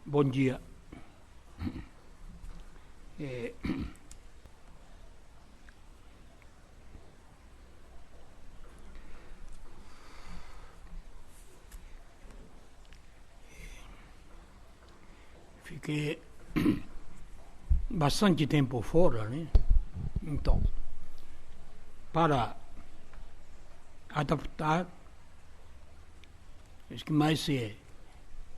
Bom dia. Fiquei bastante tempo fora, né? Então, para adaptar, acho que mais é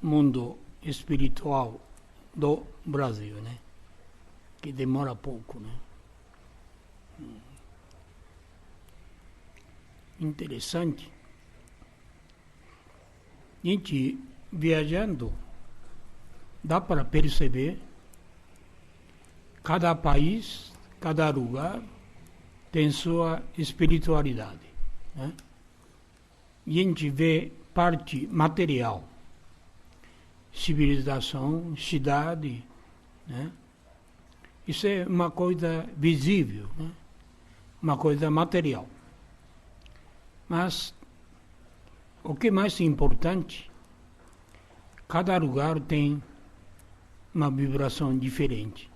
mundo espiritual do Brasil, né? Que demora pouco, né? Interessante. A gente viajando, dá para perceber cada país, cada lugar tem sua espiritualidade, né? E a gente vê parte material, civilização, cidade, né? Isso é uma coisa visível, né? Uma coisa material. Mas o que é mais importante, cada lugar tem uma vibração diferente,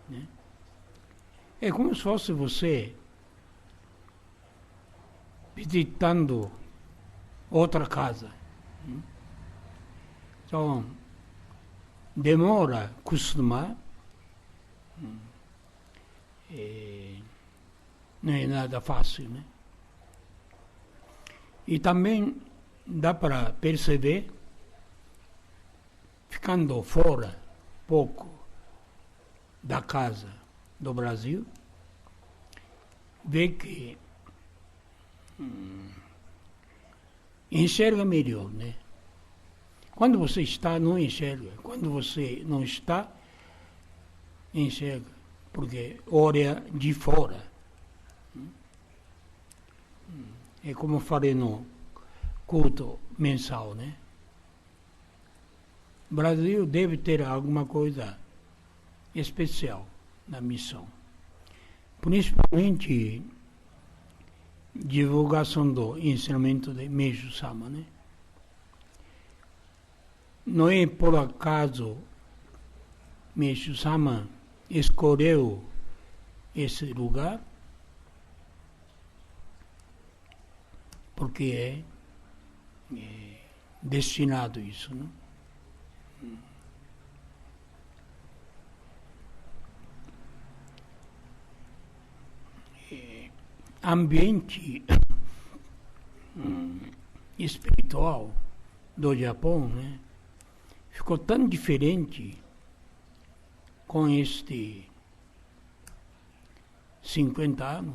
né? É como se fosse você visitando outra casa. Então, demora a acostumar, não é nada fácil, né? E também dá para perceber, ficando fora pouco da casa do Brasil, vê que enxerga melhor, né? Quando você está, não enxerga. Quando você não está, enxerga. Porque olha de fora. É como eu falei no culto mensal, né? O Brasil deve ter alguma coisa especial na missão. Principalmente divulgação do ensinamento de Meishu Sama, né? Não é por acaso Meishu Sama escolheu esse lugar, porque é destinado a isso, né? Ambiente espiritual do Japão, né, ficou tão diferente com este 50 anos,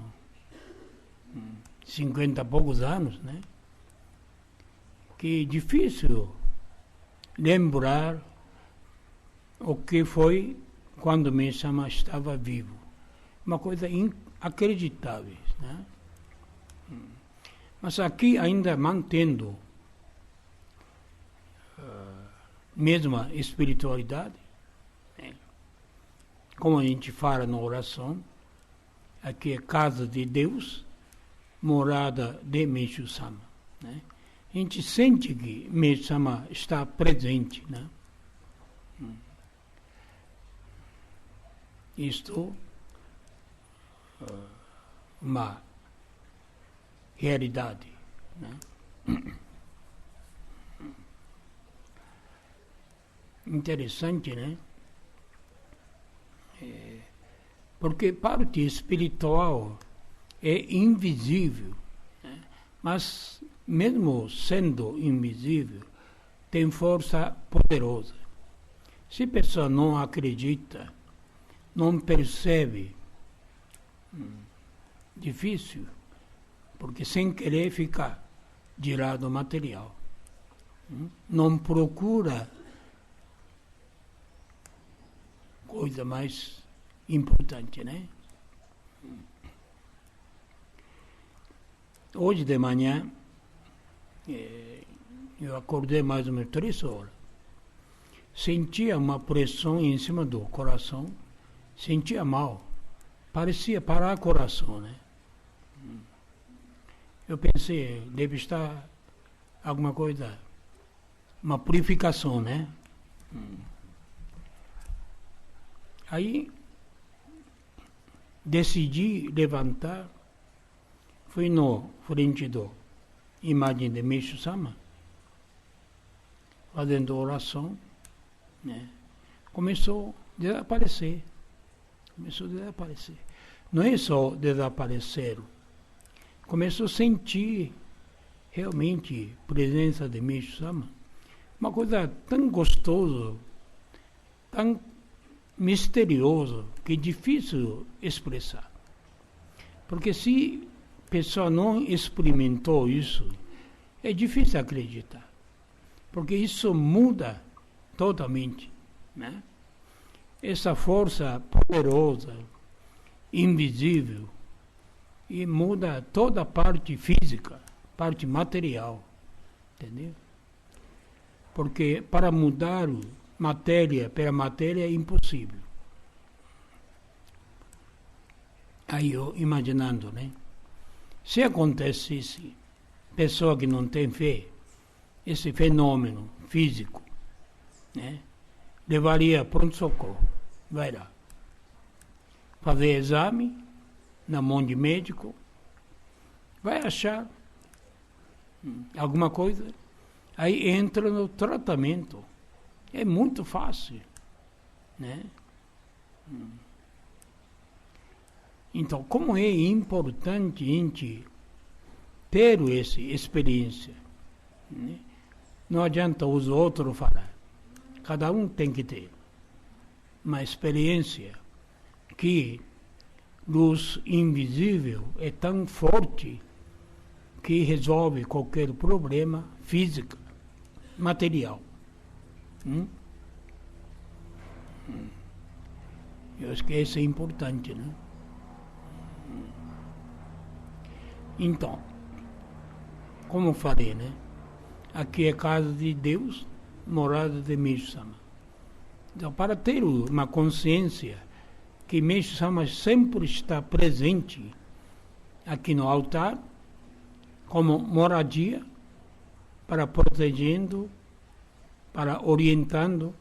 50 e poucos anos, né, que é difícil lembrar o que foi quando Meishu-sama estava vivo. Uma coisa inacreditável, né? Mas aqui ainda mantendo mesma espiritualidade, né? Como a gente fala na oração, aqui é casa de Deus, morada de Meishu-sama, né? A gente sente que Meishu-sama está presente, né? Isto uma realidade, né? Interessante, né? Porque parte espiritual é invisível, né? Mas mesmo sendo invisível, tem força poderosa. Se a pessoa não acredita, não percebe, difícil, porque sem querer fica de lado material. Não procura coisa mais importante, né? Hoje de manhã, eu acordei mais ou menos 3 horas. Sentia uma pressão em cima do coração, sentia mal. Parecia parar o coração, né? Eu pensei, deve estar alguma coisa, uma purificação, né? Aí decidi levantar, fui no frente da imagem de Meixo Sama, fazendo oração, né? Começou a desaparecer. Não é só desaparecer, começou a sentir realmente a presença de Meixo Sama. Uma coisa tão gostosa, tão misteriosa, que é difícil expressar. Porque se a pessoa não experimentou isso, é difícil acreditar. Porque isso muda totalmente, né? Essa força poderosa, invisível, e muda toda a parte física, parte material, entendeu? Porque para mudar matéria pela matéria é impossível. Aí eu imaginando, né? Se acontecesse, pessoa que não tem fé, esse fenômeno físico, né? Levaria pronto-socorro, vai lá, fazer exame na mão de médico, vai achar alguma coisa, aí entra no tratamento. É muito fácil, né? Então, como é importante a gente ter essa experiência, né? Não adianta os outros falar. Cada um tem que ter uma experiência que luz invisível é tão forte que resolve qualquer problema físico, material. Eu acho que isso é importante, né? Então, como falei, né? Aqui é casa de Deus, morada de Meixo Sama. Então, para ter uma consciência que Meixo Sama sempre está presente aqui no altar, como moradia, para protegendo, para orientando o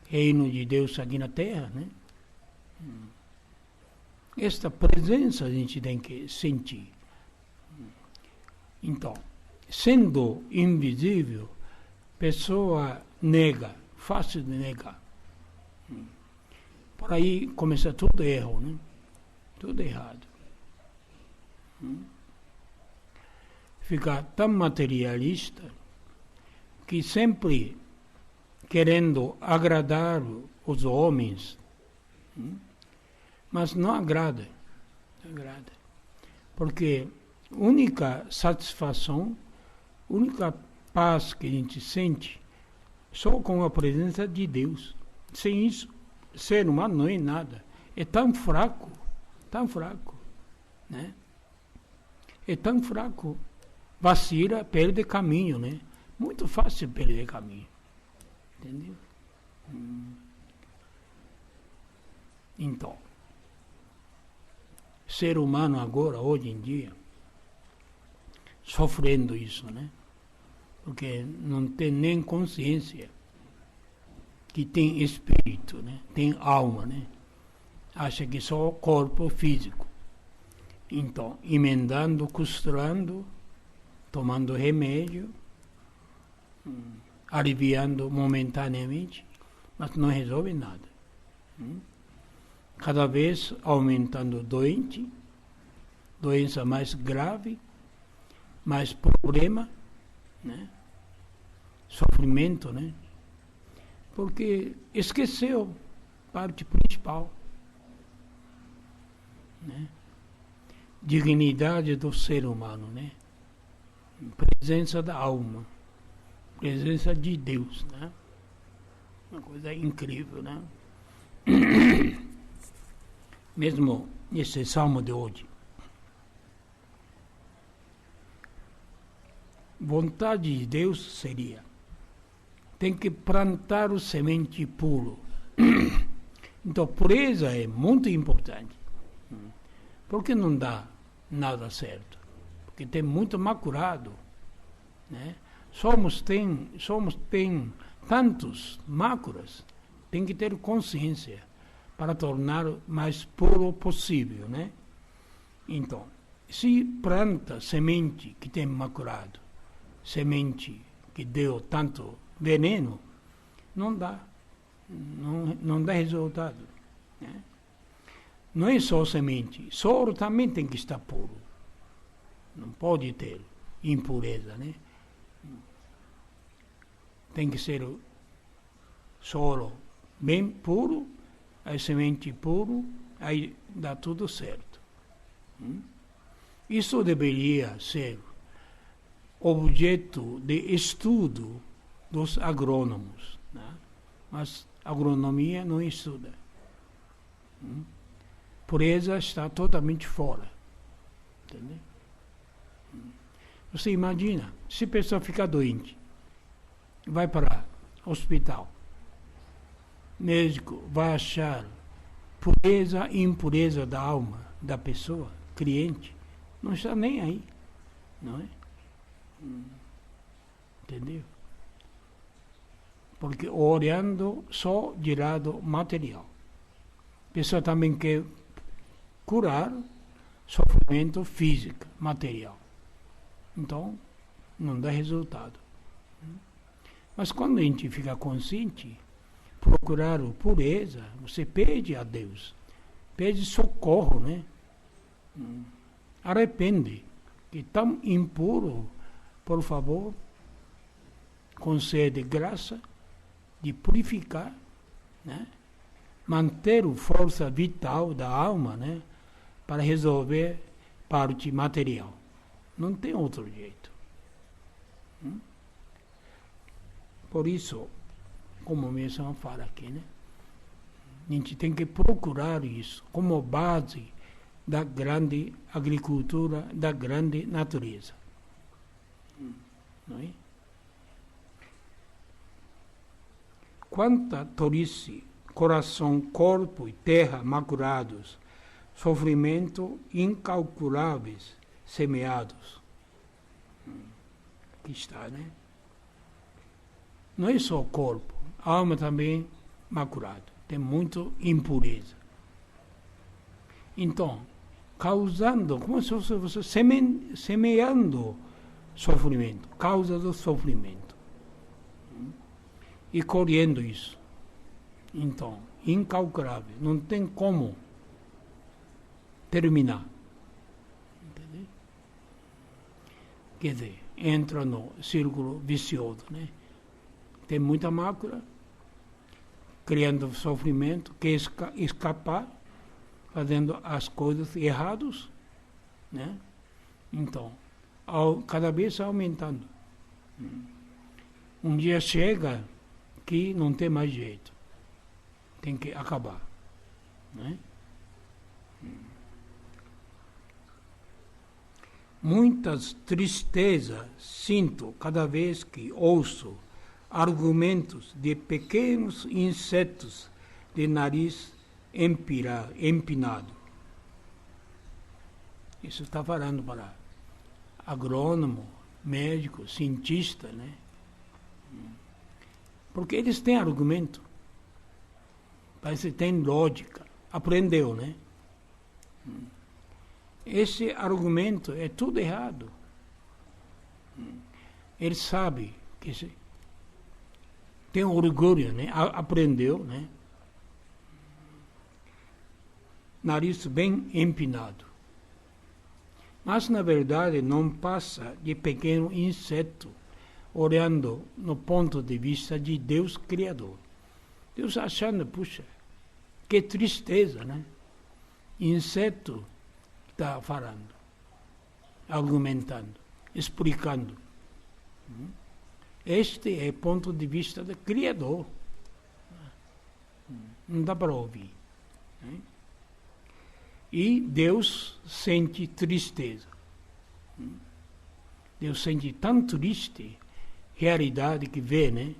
reino de Deus aqui na Terra, né? Esta presença a gente tem que sentir. Então, sendo invisível, pessoa nega, fácil de negar. Por aí começa tudo erro, né? Tudo errado. Fica tão materialista que sempre querendo agradar os homens, mas não agrada. Porque a única satisfação, a única paz que a gente sente, só com a presença de Deus. Sem isso, ser humano não é nada. É tão fraco, né? É tão fraco. Vacila, perde caminho, né? Muito fácil perder caminho. Entendeu? Então, ser humano agora, hoje em dia, sofrendo isso, né? Porque não tem nem consciência que tem espírito, né? Tem alma, né? Acha que só corpo físico. Então, emendando, costurando, tomando remédio, aliviando momentaneamente, mas não resolve nada. Cada vez aumentando doente, doença mais grave, mais problema, né? Sofrimento, né? Porque esqueceu a parte principal, né? Dignidade do ser humano, né? Presença da alma, presença de Deus, né? Uma coisa incrível, né? Mesmo nesse salmo de hoje, vontade de Deus seria, tem que plantar o semente puro. Então, pureza é muito importante. Por que não dá nada certo? Porque tem muito maculado, né? Somos tem tantos máculas tem que ter consciência para tornar mais puro possível, né? Então, se planta semente que tem maculado, semente que deu tanto veneno, não dá resultado, né? Não é só semente, solo também tem que estar puro. Não pode ter impureza, né? Tem que ser solo bem puro, a semente puro, aí dá tudo certo. Isso deveria ser objeto de estudo dos agrônomos, né? Mas a agronomia não estuda. Pureza está totalmente fora. Entendeu? Você imagina, se a pessoa ficar doente, vai para o hospital, médico vai achar pureza e impureza da alma da pessoa, cliente, não está nem aí, não é? Entendeu? Porque olhando só de lado material. A pessoa também quer curar sofrimento físico, material. Então, não dá resultado. Mas quando a gente fica consciente, procurar pureza, você pede a Deus, pede socorro, né? Arrepende, que tão impuro, por favor, concede graça de purificar, né? Manter a força vital da alma, né? Para resolver parte material. Não tem outro jeito. Por isso, como mesmo fala aqui, né? A gente tem que procurar isso como base da grande agricultura, da grande natureza. Não é? Quanta tolice, coração, corpo e terra maculados, sofrimento incalculáveis semeados. Aqui está, né? Não é só o corpo, a alma também maculada, tem muita impureza. Então, causando, como se fosse você semeando sofrimento, causa do sofrimento. E colhendo isso. Então, incalculável, não tem como terminar. Entendeu? Quer dizer, entra no círculo vicioso, né? Tem muita mácula, criando sofrimento, quer escapar, fazendo as coisas erradas, né? Então, cada vez aumentando. Um dia chega que não tem mais jeito, tem que acabar, né? Muitas tristezas sinto cada vez que ouço argumentos de pequenos insetos de nariz empinado. Isso está falando para agrônomo, médico, cientista, né? Porque eles têm argumento. Parece que tem lógica. Aprendeu, né? Esse argumento é tudo errado. Ele sabe que tem orgulho, né? Aprendeu, né? Nariz bem empinado. Mas, na verdade, não passa de pequeno inseto, olhando no ponto de vista de Deus Criador. Deus achando, puxa, que tristeza, né? Inseto está falando, argumentando, explicando. Este é o ponto de vista do Criador. Não dá para ouvir. Né? E Deus sente tristeza. Deus sente tão triste realidade que vê, né?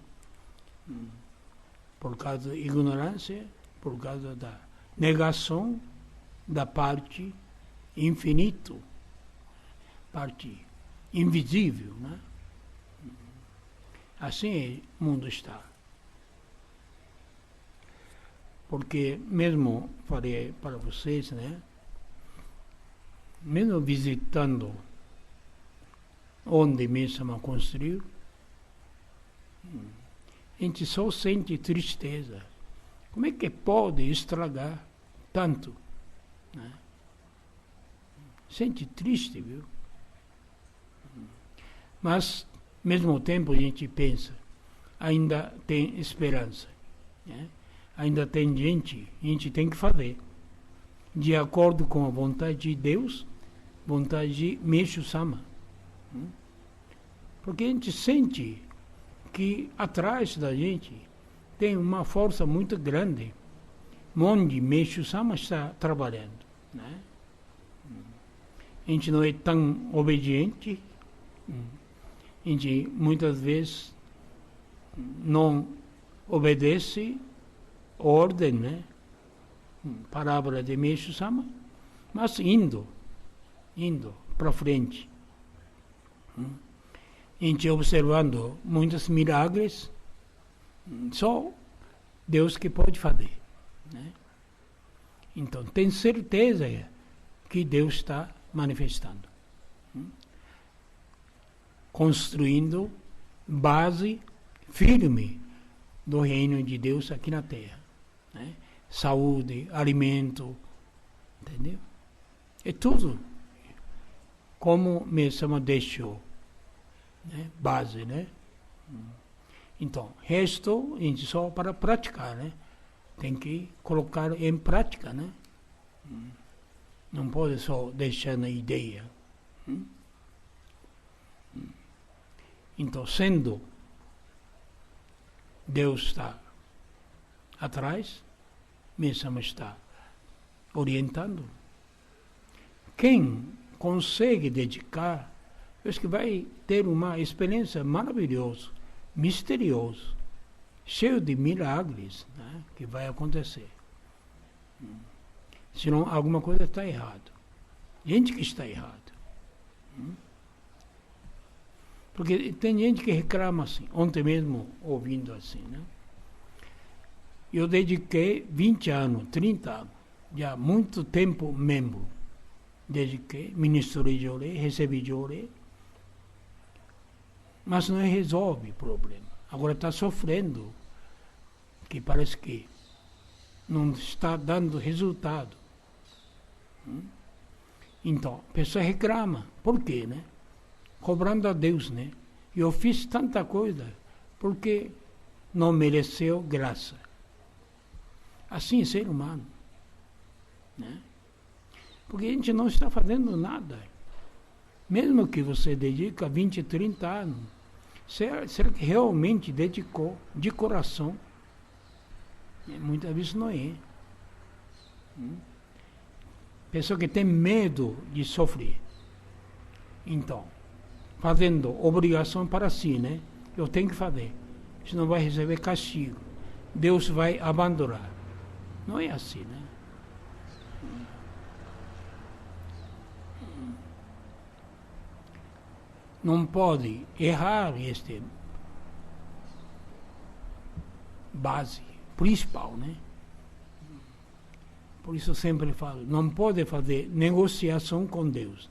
Por causa da ignorância, por causa da negação da parte infinito, parte invisível, né? Assim o mundo está. Porque mesmo falei para vocês, né? Mesmo visitando onde Mesama construiu, a gente só sente tristeza. Como é que pode estragar tanto? Né? Sente triste, viu? Mas, ao mesmo tempo, a gente pensa, ainda tem esperança. Né? Ainda tem gente, a gente tem que fazer. De acordo com a vontade de Deus, vontade de Meshu-sama. Porque a gente sente que atrás da gente tem uma força muito grande, onde Meshu-sama está trabalhando. Né? A gente não é tão obediente, a gente muitas vezes não obedece ordem, né? Palavra de Meshu-sama, mas indo para frente. A gente observando muitos milagres, só Deus que pode fazer. Né? Então, tem certeza que Deus está manifestando. Construindo base firme do reino de Deus aqui na Terra. Né? Saúde, alimento, entendeu? É tudo como Mesama deixou, né? Base, né? Então, resto a gente só para praticar, né? Tem que colocar em prática, né? Não pode só deixar na ideia. Então, sendo Deus está atrás, Mesama está orientando. Quem consegue dedicar, eu acho que vai ter uma experiência maravilhosa, misteriosa, cheio de milagres, né, que vai acontecer. Senão alguma coisa está errada. Gente que está errada. Porque tem gente que reclama assim, ontem mesmo ouvindo assim, né? Eu dediquei 20 anos, 30 anos, já muito tempo membro. Dediquei, ministrei Jorei, recebi Jorei, mas não resolve o problema. Agora está sofrendo, que parece que não está dando resultado. Então, a pessoa reclama. Por quê, né? Cobrando a Deus, né? Eu fiz tanta coisa porque não mereceu graça. Assim é ser humano. Né? Porque a gente não está fazendo nada. Mesmo que você dedica 20, 30 anos, será que realmente dedicou de coração? Muitas vezes não é. Pessoa que tem medo de sofrer. Então, fazendo obrigação para si, né? Eu tenho que fazer. Senão vai receber castigo. Deus vai abandonar. Não é assim, né? Não pode errar este base principal, né? Por isso eu sempre falo, não pode fazer negociação com Deus.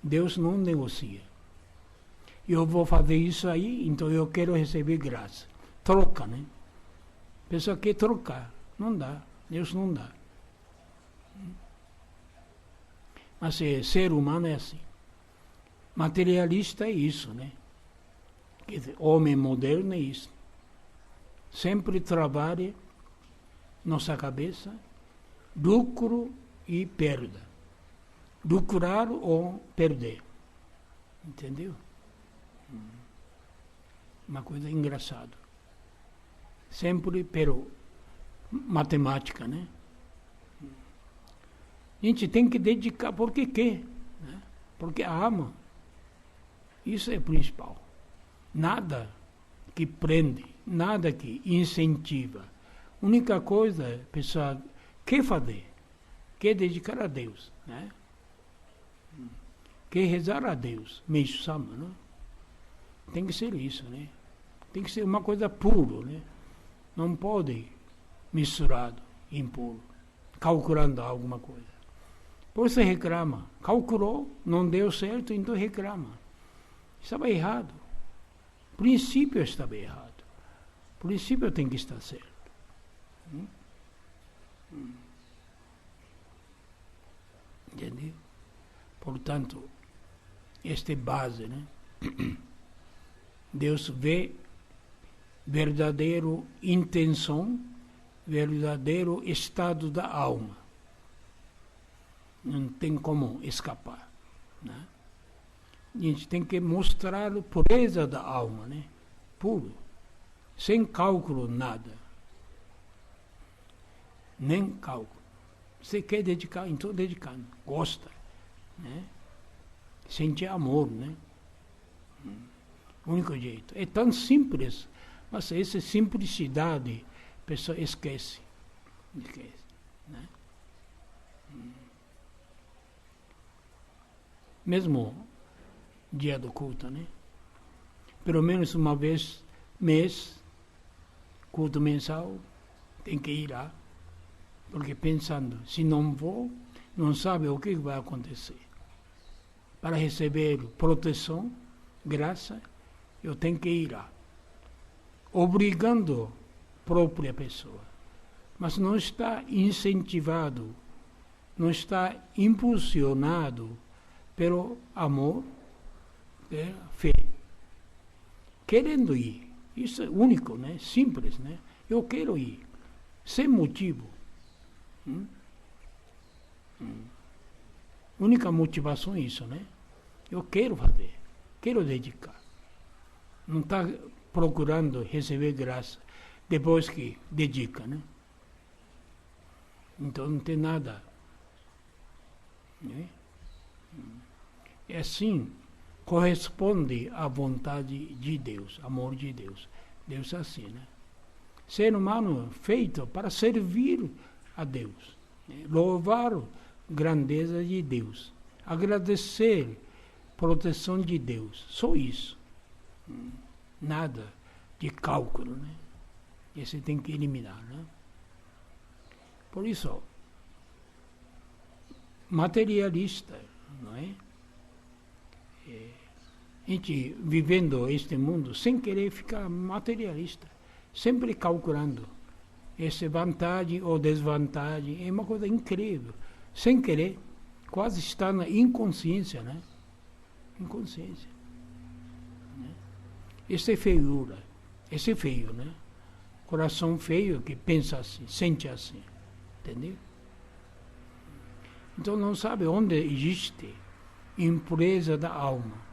Deus não negocia. Eu vou fazer isso aí, então eu quero receber graça. Troca, né? A pessoa quer trocar. Não dá. Deus não dá. Mas ser humano é assim. Materialista é isso, né? Quer dizer, homem moderno é isso. Sempre trabalha nossa cabeça, lucro e perda. Lucrar ou perder. Entendeu? Uma coisa engraçada. Sempre pelo matemática, né? A gente tem que dedicar porque quer, né? Porque ama. Isso é o principal. Nada que prende, nada que incentiva. A única coisa a pessoa quer fazer, quer dedicar a Deus, né? Quer rezar a Deus, Meshu-sama, né? Tem que ser isso, né? Tem que ser uma coisa pura, né? Não pode misturado. impuro, calculando alguma coisa. Por isso reclama. Calculou, não deu certo, então reclama. Estava errado. O princípio estava errado. O princípio tem que estar certo. Entendeu? Portanto, esta é base, né? Deus vê verdadeira intenção, verdadeiro estado da alma. Não tem como escapar, né? A gente tem que mostrar a pureza da alma, né? Puro, sem cálculo, nada. Nem cálculo. Você quer dedicar, então dedicando. Gosta, né? Sente amor, né? O único jeito. É tão simples, mas essa simplicidade a pessoa esquece. Esquece, né? Mesmo dia do culto, né? Pelo menos uma vez mês, culto mensal, tem que ir lá. Porque pensando, se não vou, não sabe o que vai acontecer. Para receber proteção, graça, eu tenho que ir lá. Obrigando a própria pessoa. Mas não está incentivado, não está impulsionado pelo amor, pela fé. Querendo ir. Isso é único, né? Simples, né? Eu quero ir. Sem motivo. Única motivação é isso, né? Eu quero fazer, quero dedicar. Não está procurando receber graça depois que dedica, né? Então não tem nada. Né? É assim, corresponde à vontade de Deus, amor de Deus. Deus é assim, né? Ser humano feito para servir a Deus, né? Louvar a grandeza de Deus, agradecer a proteção de Deus, só isso. Nada de cálculo, né? Esse tem que eliminar, né? Por isso, materialista, não é? A gente vivendo este mundo sem querer ficar materialista, sempre calculando essa vantagem ou desvantagem, é uma coisa incrível. Sem querer, quase está na inconsciência, né? Inconsciência. Né? Isso é feiura. Esse é feio, né? Coração feio que pensa assim, sente assim. Entendeu? Então não sabe onde existe impureza da alma.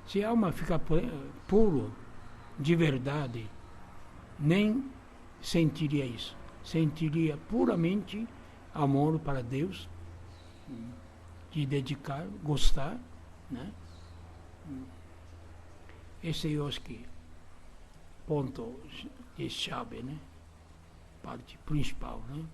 Se a alma fica puro, de verdade, nem sentiria isso. Sentiria puramente amor para Deus, de dedicar, gostar, né? Esse eu acho que ponto de chave, né? Parte principal, né?